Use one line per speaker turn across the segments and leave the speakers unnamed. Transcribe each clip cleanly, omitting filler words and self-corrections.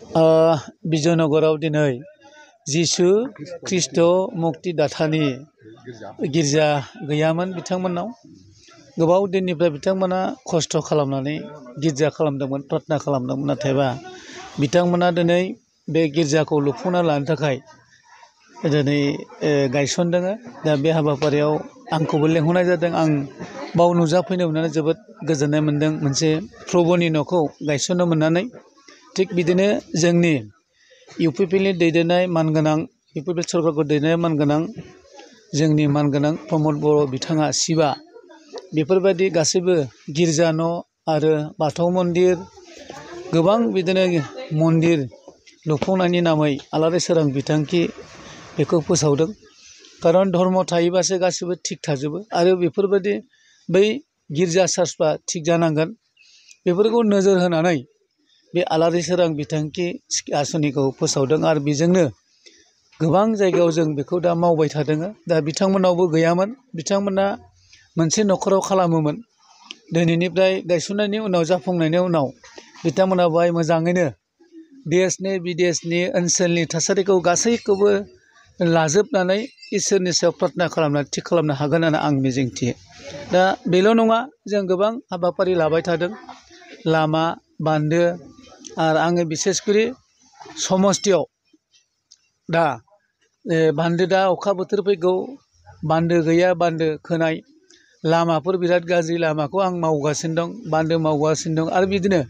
बिजयनगराव दिनै जिशु ख्रिस्ट' मुक्तिदातानि गिर्जा गैयामोन बिथांमोननाव। गोबाव दिननिफ्राय बिथांमोना खस्थ' खालामनानै गिर्जा खालामदोंमोन, प्रार्थना खालामदोंमोन। नाथायबा बिथांमोना दिनै बे गिर्जाखौ लुफुंना लानो थाखाय दिनै गायसनदों। दा बे हाबाफारियाव आंखौबो लेंहरनाय जादों। आं बाव नुजाफैनो मोननानै जोबोद गोजोननाय मोन्दों। मोनसे प्रभुनि न'खौ गायसननो मोननानै। थिग बिदिनो जोंनि इउपिपिएलनि दैदेननाय मानगोनां, इउपिपिएल सरकारखौ दैदेननाय मानगोनां जोंनि मानगोनां प्रमद बर' बिथाङा शिबा बेफोरबायदि गासैबो गिर्जा न' आरो बाथौ मन्दिर गोबां बिदिनो मन्दिर लुफुंनायनि नामै आलारि सोरां बिथांखि बेखौ फोसावदों। खारन धर्म थायोबासो गासैबो थिग थाजोबो आरो बेफोरबायदि बै गिर्जा चार्चफ्रा थिग जानांगोन। बेफोरखौ नोजोर होनानै बे आलारि सोरां बिथांखि आसनिखौ फोसावदों आरो बेजोंनो गोबां जायगायाव जों बेखौ दा मावबाय थादों। दा बिथांमोनावबो गैयामोन। बिथांमोना मोनसे न'खराव खालामोमोन। दिनैनिफ्राय गायसननायनि उनाव जाफुंनायनि उनाव बिथांमोना बाहाय मोजाङैनो देशनि बिदेशनि ओनसोलनि थासारिखौ गासैखौबो लाजोबनानै इसोरनि सायाव प्रार्थना खालामनानै थिग खालामनो हागोन होननानै आं मिजिंथियो। दा बेल' नङा, जों गोबां हाबाफारि लाबाय थादों। लामा, बान्दो आरो आङो बिसेसकरि समस्थियाव दा बान्दो, दा अखा बोथोर फैगौ, बान्दो गैया, बान्दो खोनाय, लामाफोर बिराद गाज्रि, लामाखौ आं मावगासिनो दं, बान्दो मावगासिनो दं। आरो बिदिनो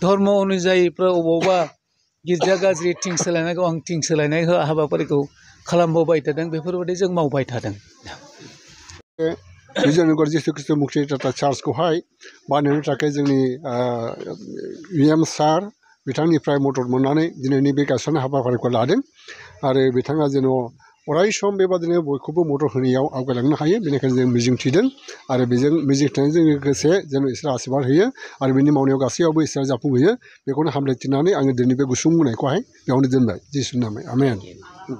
धर्म अनुजायिफ्रा अबावबा गिर्जा गाज्रि थिं सोलायनायखौ आं थिं सोलायनाय हाबाफारिखौ खालामबोबाय थादों। बेफोरबायदि जों मावबाय थादों।
बिजयनगर जिशु ख्रिस्ट' मुक्तिदाता चार्चखौहाय बानायनो थाखाय जोंनि VM सार बिथांनिफ्राय मदद मोननानै दिनैनि बे गायसननाय हाबाफारिखौ लादों। आरो बिथाङा जेन' अराय सम बेबादिनो बयखौबो मदद होनायाव आवगायलांनो हायो, बेनिखायनो जों मिजिंथिदों। आरो बेजों मिजिंथिनायजों लोगोसे जेन इसोरा आशीर्बाद होयो आरो बिनि मावनायाव गासैयावबो इसोरा जाफुंहोयो, बेखौनो हामलायथिनानै आङो दिनै बे गुसुं बुंनायखौहाय बेयावनो दोनबाय। जिसुनि नामै आमेन।